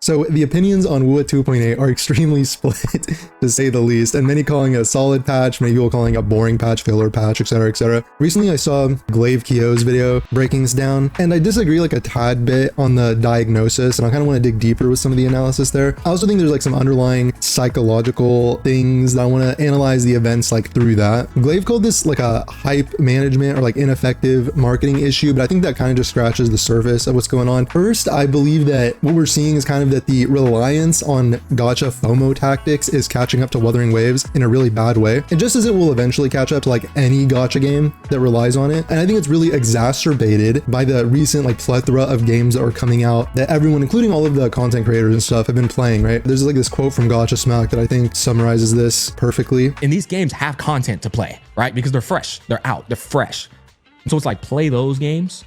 So the opinions on WuWa 2.8 are extremely split, to say the least, and many calling it a solid patch, many people calling it a boring patch, filler patch, etc, etc. Recently I saw Glaive Keo's video breaking this down, and I disagree like a tad bit on the diagnosis, and I kind of want to dig deeper with some of the analysis there. I also think there's like some underlying psychological things that I want to analyze the events like through that. Glaive called this like a hype management or like ineffective marketing issue, but I think that kind of just scratches the surface of what's going on. First, I believe that what we're seeing is kind of that the reliance on Gacha FOMO tactics is catching up to Wuthering Waves in a really bad way. And just as it will eventually catch up to like any Gacha game that relies on it. And I think it's really exacerbated by the recent like plethora of games that are coming out that everyone, including all of the content creators and stuff, have been playing, right? There's like this quote from Gacha Smack that I think summarizes this perfectly. And these games have content to play, right? Because they're fresh, they're out, they're fresh. So it's like play those games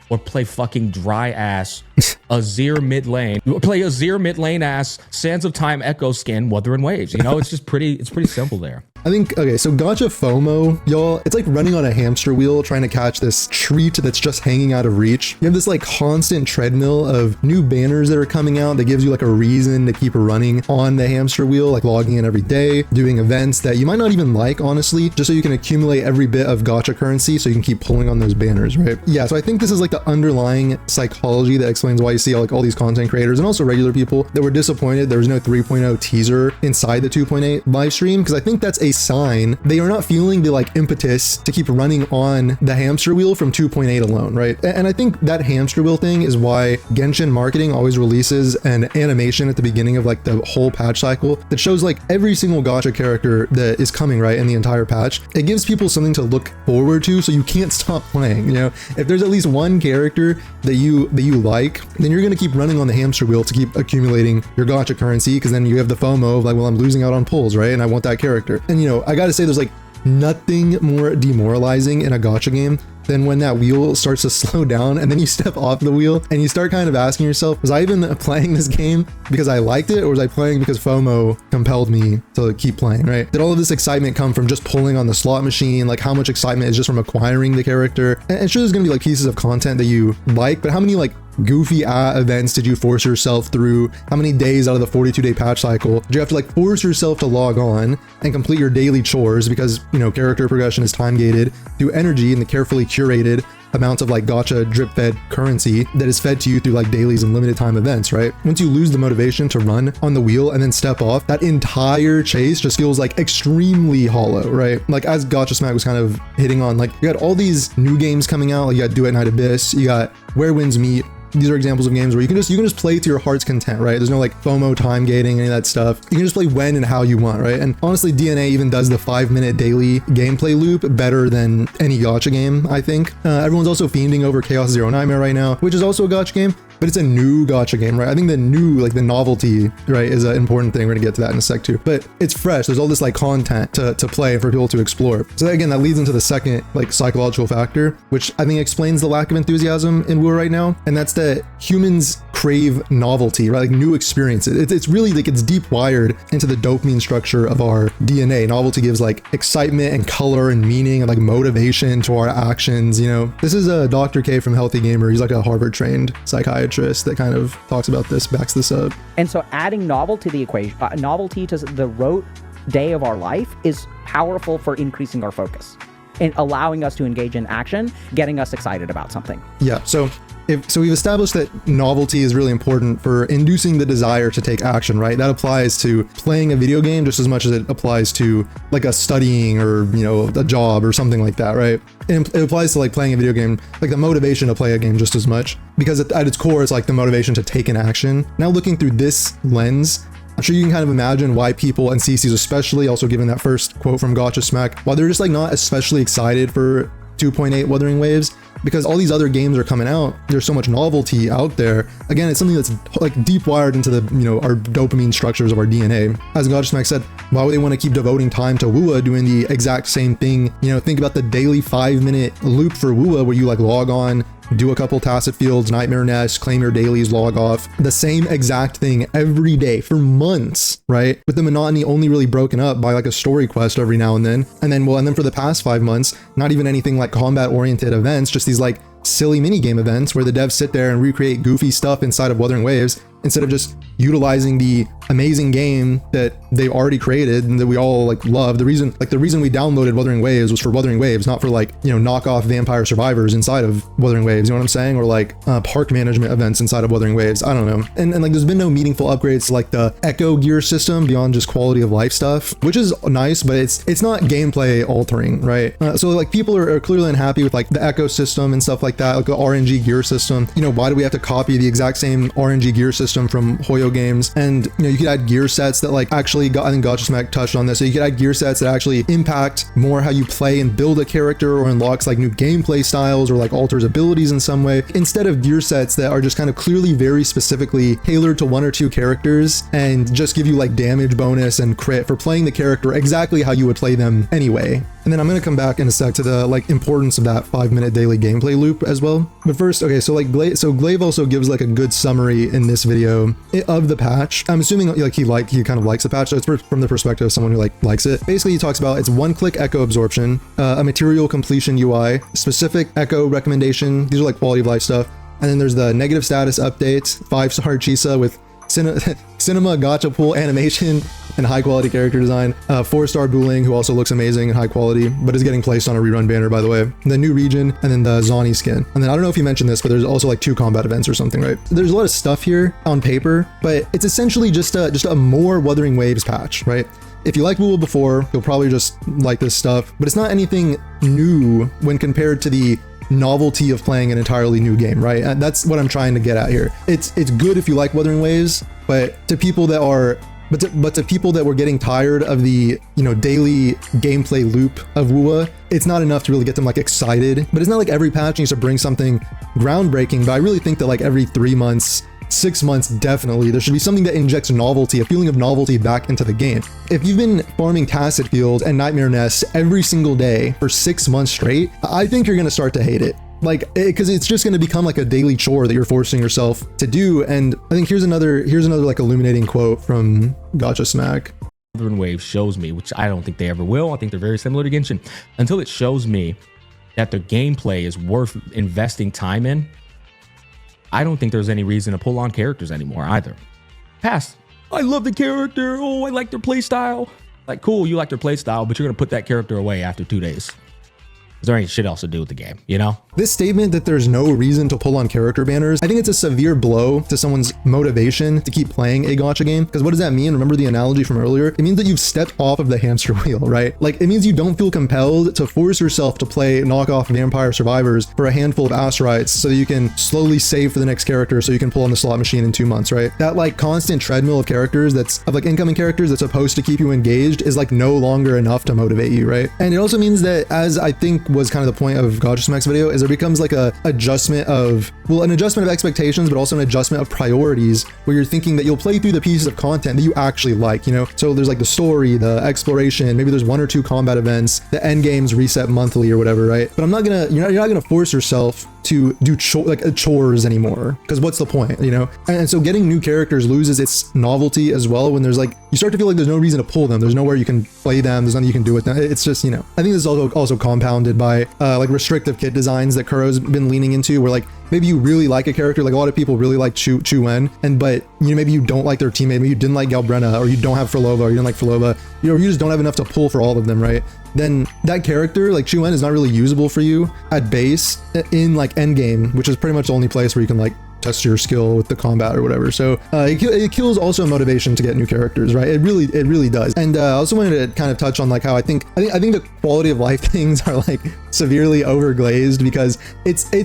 or play fucking dry ass Azir mid lane. Play Azir mid lane ass Sands of Time Echo skin Wuthering Waves. You know, it's just pretty simple there. I think, okay, so Gacha FOMO, y'all, it's like running on a hamster wheel trying to catch this treat that's just hanging out of reach. You have this like constant treadmill of new banners that are coming out that gives you like a reason to keep running on the hamster wheel, like logging in every day, doing events that you might not even like, honestly, just so you can accumulate every bit of Gacha currency so you can keep pulling on those banners, right? Yeah, so I think this is like the underlying psychology that explains why you see like all these content creators and also regular people that were disappointed there was no 3.0 teaser inside the 2.8 live stream, because I think that's a sign they are not feeling the like impetus to keep running on the hamster wheel from 2.8 alone, right? And I think that hamster wheel thing is why Genshin marketing always releases an animation at the beginning of like the whole patch cycle that shows like every single Gacha character that is coming, right, in the entire patch. It gives people something to look forward to, so you can't stop playing. You know, if there's at least one character that you like, then you're going to keep running on the hamster wheel to keep accumulating your Gacha currency, because then you have the FOMO of like, well, I'm losing out on pulls, right? And I want that character. And you know, I gotta say there's like nothing more demoralizing in a Gacha game than when that wheel starts to slow down and then you step off the wheel and you start kind of asking yourself, was I even playing this game because I liked it, or was I playing because FOMO compelled me to keep playing, right? Did all of this excitement come from just pulling on the slot machine? Like how much excitement is just from acquiring the character? And sure, there's gonna be like pieces of content that you like, but how many like goofy events did you force yourself through? How many days out of the 42-day patch cycle did you have to like force yourself to log on and complete your daily chores, because you know character progression is time gated through energy and the carefully curated amounts of like Gacha drip fed currency that is fed to you through like dailies and limited time events, right? Once you lose the motivation to run on the wheel and then step off, that entire chase just feels like extremely hollow, right? Like as Gacha Smack was kind of hitting on, like you got all these new games coming out, like you got Do It Night Abyss, you got Where Winds Meet. These are examples of games where you can just play to your heart's content, right? There's no like FOMO time gating, any of that stuff. You can just play when and how you want, right? And honestly, DNA even does the 5-minute daily gameplay loop better than any Gacha game, I think. Everyone's also fiending over Chaos Zero Nightmare right now, which is also a Gacha game, but it's a new Gacha game, right? I think the new, like the novelty, right, is an important thing. We're gonna get to that in a sec too. But it's fresh. There's all this like content to play for people to explore. So again, that leads into the second like psychological factor, which I think explains the lack of enthusiasm in WuWa right now. And that's that humans crave novelty, right? Like new experiences. It's really like it's deep wired into the dopamine structure of our DNA. Novelty gives like excitement and color and meaning and like motivation to our actions. You know, this is a Dr. K from Healthy Gamer. He's like a Harvard trained psychiatrist that kind of talks about this, backs this up. And so adding novelty to the equation, novelty to the rote day of our life is powerful for increasing our focus and allowing us to engage in action, getting us excited about something. Yeah, so we've established that novelty is really important for inducing the desire to take action, right? That applies to playing a video game just as much as it applies to like a studying or, you know, a job or something like that, right? And it applies to like playing a video game, like the motivation to play a game just as much, because at its core, it's like the motivation to take an action. Now looking through this lens, I'm sure you can kind of imagine why people, and CCs especially, also given that first quote from Gacha Smack, why they're just like not especially excited for 2.8 Wuthering Waves, because all these other games are coming out. There's so much novelty out there. Again, it's something that's like deep wired into the, you know, our dopamine structures of our DNA. As Gacha Smack said, why would they want to keep devoting time to WuWa doing the exact same thing? You know, think about the daily 5-minute loop for WuWa where you like log on, do a couple tacit fields, nightmare nest, claim your dailies, log off. The same exact thing every day for months, right? With the monotony only really broken up by like a story quest every now and then. And then for the past 5 months, not even anything like combat oriented events, just these like silly mini game events where the devs sit there and recreate goofy stuff inside of Wuthering Waves instead of just utilizing the amazing game that they already created and that we all like love. The reason we downloaded Wuthering Waves was for Wuthering Waves, not for like, you know, knockoff Vampire Survivors inside of Wuthering Waves, you know what I'm saying? Or like park management events inside of Wuthering Waves. I don't know. And like there's been no meaningful upgrades to like the Echo gear system beyond just quality of life stuff, which is nice, but it's not gameplay altering, right? So like people are clearly unhappy with like the Echo system and stuff like that, like the RNG gear system. You know, why do we have to copy the exact same RNG gear system from Hoyo games? And you know, you could add gear sets that like actually I think Gacha Smack touched on this. So you could add gear sets that actually impact more how you play and build a character, or unlocks like new gameplay styles, or like alters abilities in some way, instead of gear sets that are just kind of clearly very specifically tailored to one or two characters and just give you like damage bonus and crit for playing the character exactly how you would play them anyway. And then I'm going to come back in a sec to the like importance of that 5-minute daily gameplay loop as well. But first, okay, so like Glaive also gives like a good summary in this video of the patch. I'm assuming like he kind of likes the patch, so it's from the perspective of someone who like likes it. Basically, he talks about it's one-click echo absorption, a material completion UI, specific echo recommendation. These are like quality of life stuff. And then there's the negative status update, 5-star Chisa with cinema gacha pool animation and high quality character design, 4-star Booling, who also looks amazing and high quality, but is getting placed on a rerun banner, by the way. The new region, and then the Zani skin. And then I don't know if you mentioned this, but there's also like 2 combat events or something, right? There's a lot of stuff here on paper, but it's essentially just a more Wuthering Waves patch, right? If you liked WuWa before, you'll probably just like this stuff, but it's not anything new when compared to the novelty of playing an entirely new game, right? And that's what I'm trying to get at here. It's good if you like Wuthering Waves, but to people that are to people that were getting tired of the, you know, daily gameplay loop of WuWa, it's not enough to really get them like excited. But it's not like every patch needs to bring something groundbreaking, but I really think that like every 3 months, 6 months, definitely there should be something that injects novelty, a feeling of novelty back into the game. If you've been farming Tacet Field and Nightmare Nest every single day for 6 months straight, I think you're gonna start to hate it. Like, because it's just going to become like a daily chore that you're forcing yourself to do. And I think here's another like illuminating quote from Gacha Smack. Wuthering Waves shows me, which I don't think they ever will. I think they're very similar to Genshin. Until it shows me that their gameplay is worth investing time in, I don't think there's any reason to pull on characters anymore either. Past, I love the character. Oh, I like their playstyle. Like, cool, you like their playstyle, but you're going to put that character away after 2 days. Is there any shit else to do with the game, you know? This statement that there's no reason to pull on character banners, I think it's a severe blow to someone's motivation to keep playing a gacha game. Because what does that mean? Remember the analogy from earlier? It means that you've stepped off of the hamster wheel, right? Like, it means you don't feel compelled to force yourself to play knockoff Vampire Survivors for a handful of asteroids so that you can slowly save for the next character so you can pull on the slot machine in 2 months, right? That like constant treadmill of characters of like incoming characters that's supposed to keep you engaged is like no longer enough to motivate you, right? And it also means that, as I think was kind of the point of Gacha Smack's video, is there becomes like an adjustment of expectations, but also an adjustment of priorities, where you're thinking that you'll play through the pieces of content that you actually like, you know? So there's like the story, the exploration, maybe there's 1 or 2 combat events, the end games reset monthly or whatever, right? But you're not gonna force yourself to do chores anymore, because what's the point, you know? And so getting new characters loses its novelty as well when there's like, you start to feel like there's no reason to pull them, there's nowhere you can play them, there's nothing you can do with them. It's just, you know, I think this is also compounded by like restrictive kit designs that Kuro's been leaning into, where like maybe you really like a character, like a lot of people really like Chu-En, but you know, maybe you don't like their teammate, maybe you didn't like Galbrenna, or you don't have Frolova, or you didn't like Frolova, you know, you just don't have enough to pull for all of them, right? Then that character, like Chu-En, is not really usable for you at base in like endgame, which is pretty much the only place where you can like test your skill with the combat or whatever. So it kills also motivation to get new characters, right? It really does. And I also wanted to kind of touch on like how I think the quality of life things are like severely overglazed, because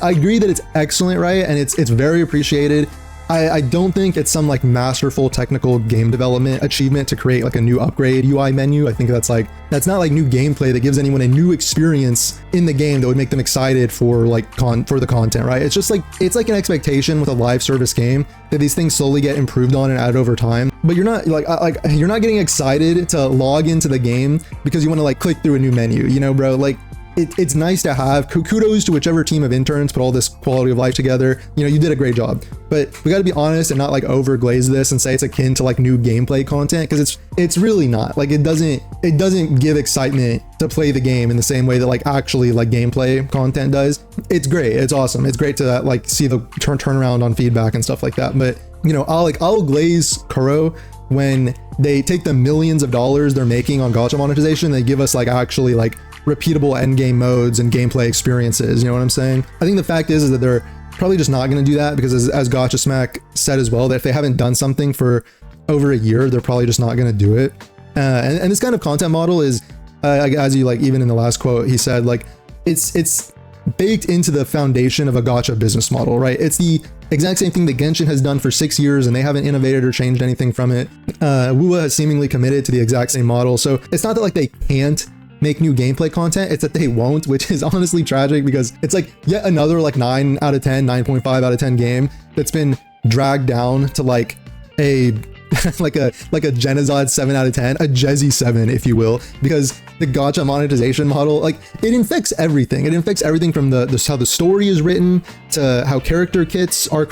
I agree that it's excellent, right? And it's very appreciated. I don't think it's some like masterful technical game development achievement to create like a new upgrade UI menu. I think that's not like new gameplay that gives anyone a new experience in the game that would make them excited for like for the content, right? It's just like, it's like an expectation with a live service game that these things slowly get improved on and added over time. But you're not you're not getting excited to log into the game because you want to like click through a new menu, you know, bro? Like, it's nice to have. Kudos to whichever team of interns put all this quality of life together. You know, you did a great job. But we got to be honest and not like overglaze this and say it's akin to like new gameplay content, because it's really not. Like, it doesn't give excitement to play the game in the same way that like actually like gameplay content does. It's great. It's awesome. It's great to like see the turnaround on feedback and stuff like that. But you know, I'll glaze Kuro when they take the millions of dollars they're making on gacha monetization, they give us like actually like repeatable end game modes and gameplay experiences. You know what I'm saying? I think the fact is that they're probably just not going to do that, because as Gacha Smack said as well, that if they haven't done something for over a year, they're probably just not going to do it. And this kind of content model is, as you like, even in the last quote, he said like, it's baked into the foundation of a gacha business model, right? It's the exact same thing that Genshin has done for 6 years and they haven't innovated or changed anything from it. WuWa has seemingly committed to the exact same model. So it's not that like they can't make new gameplay content, it's that they won't, which is honestly tragic, because it's like yet another like 9 out of 10, 9.5 out of 10 game that's been dragged down to like a like a Genozod 7 out of 10, a Jezzy 7, if you will, because the gacha monetization model, like, it infects everything. It infects everything from how the story is written to how character kits are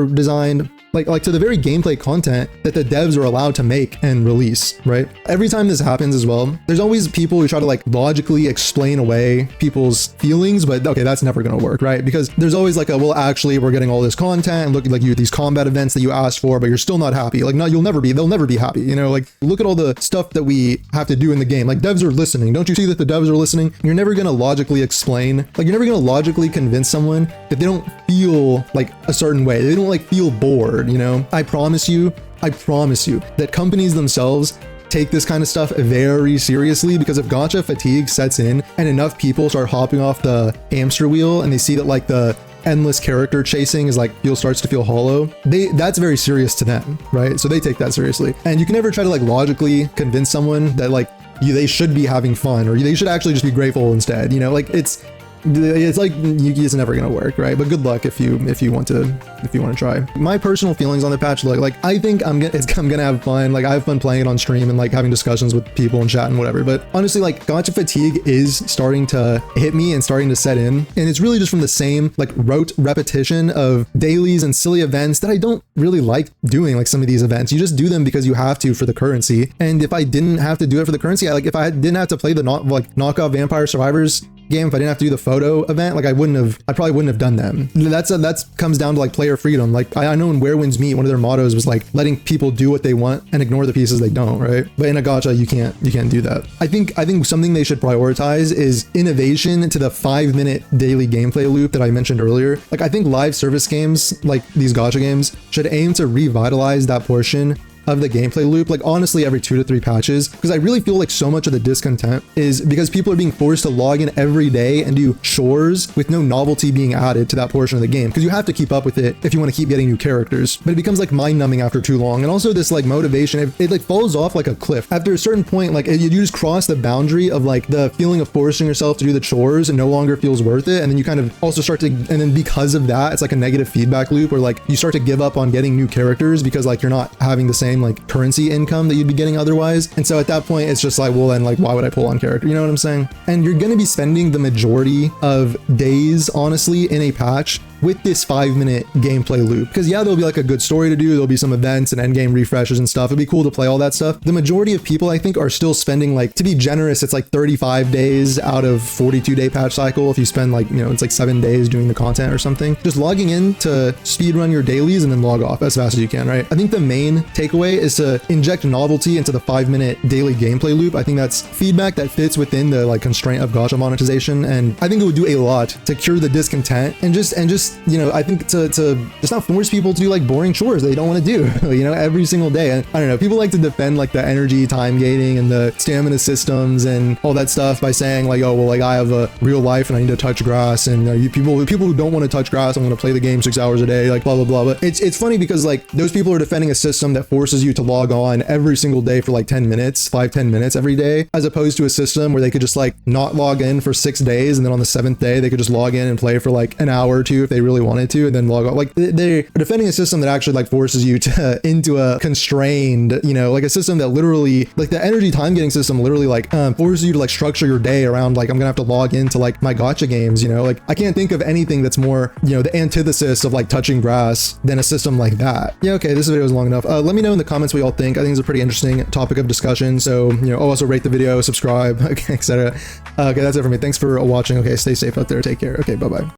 designed, like to the very gameplay content that the devs are allowed to make and release, right? Every time this happens as well, there's always people who try to like logically explain away people's feelings, but okay, that's never gonna work, right? Because there's always like well, actually, we're getting all this content and look like these combat events that you asked for, but you're still not happy. Like, no, they'll never be happy, you know? Like, look at all the stuff that we have to do in the game. Like, devs are listening. Don't you see that the devs are listening? You're never gonna logically explain, like, you're never gonna logically convince someone that they don't feel like a certain way. They don't like feel bored. You know, I promise you that companies themselves take this kind of stuff very seriously, because if gacha fatigue sets in and enough people start hopping off the hamster wheel and they see that like the endless character chasing is like starts to feel hollow, that's very serious to them, right? So they take that seriously. And you can never try to like logically convince someone that like they should be having fun, or they should actually just be grateful instead, you know? Like it's like it's never gonna work, right? But good luck if you want to try. My personal feelings on the patch, like I think I'm gonna have fun. Like, I have fun playing it on stream and like having discussions with people and chat and whatever. But honestly, like, gacha fatigue is starting to hit me and starting to set in, and it's really just from the same like rote repetition of dailies and silly events that I don't really like doing. Like, some of these events, you just do them because you have to for the currency. And if I didn't have to do it for the currency, if I didn't have to play the knockoff Vampire Survivors game, if I didn't have to do the photo event, like I probably wouldn't have done them. That's comes down to like player freedom. Like, I know in Where Winds Meet, one of their mottos was like letting people do what they want and ignore the pieces they don't, right? But in a gacha, you can't do that. I think something they should prioritize is innovation to the 5-minute daily gameplay loop that I mentioned earlier. Like, I think live service games like these gacha games should aim to revitalize that portion of the gameplay loop, like honestly every 2 to 3 patches, because I really feel like so much of the discontent is because people are being forced to log in every day and do chores with no novelty being added to that portion of the game, because you have to keep up with it if you want to keep getting new characters. But it becomes like mind-numbing after too long, and also this like motivation, it like falls off like a cliff after a certain point. Like, you just cross the boundary of like the feeling of forcing yourself to do the chores and no longer feels worth it, and then you kind of also start to, and then because of that, it's like a negative feedback loop where like you start to give up on getting new characters because like you're not having the same like currency income that you'd be getting otherwise. And so at that point, it's just like, well, then like, why would I pull on character? You know what I'm saying? And you're going to be spending the majority of days, honestly, in a patch with this 5-minute gameplay loop. Because yeah, there'll be like a good story to do. There'll be some events and endgame refreshes and stuff. It'd be cool to play all that stuff. The majority of people, I think, are still spending, like, to be generous, it's like 35 days out of 42-day patch cycle. If you spend like, you know, it's like 7 days doing the content or something, just logging in to speedrun your dailies and then log off as fast as you can, right? I think the main takeaway is to inject novelty into the 5-minute daily gameplay loop. I think that's feedback that fits within the like constraint of gacha monetization, and I think it would do a lot to cure the discontent and just you know, I think to just not force people to do like boring chores they don't want to do, you know, every single day. And I don't know, people like to defend like the energy time gating and the stamina systems and all that stuff by saying like, oh well, like I have a real life and I need to touch grass, and people who don't want to touch grass and want to play the game 6 hours a day, like blah blah blah. But it's funny because like those people are defending a system that forces you to log on every single day for like 10 minutes, 5-10 minutes every day, as opposed to a system where they could just like not log in for 6 days, and then on the 7th day they could just log in and play for like an hour or two if they really wanted to, and then log off. Like they're defending a system that actually like forces you to into a constrained, you know, like a system that literally, like the energy time getting system literally like forces you to like structure your day around like, I'm gonna have to log into like my gacha games, you know. Like I can't think of anything that's more, you know, the antithesis of like touching grass than a system like that. Yeah, okay, this video is long enough. Let me know in the comments what y'all think. I think it's a pretty interesting topic of discussion. So, you know, also rate the video, subscribe, okay, etc. Okay, that's it for me. Thanks for watching. Okay, stay safe out there. Take care. Okay, bye-bye.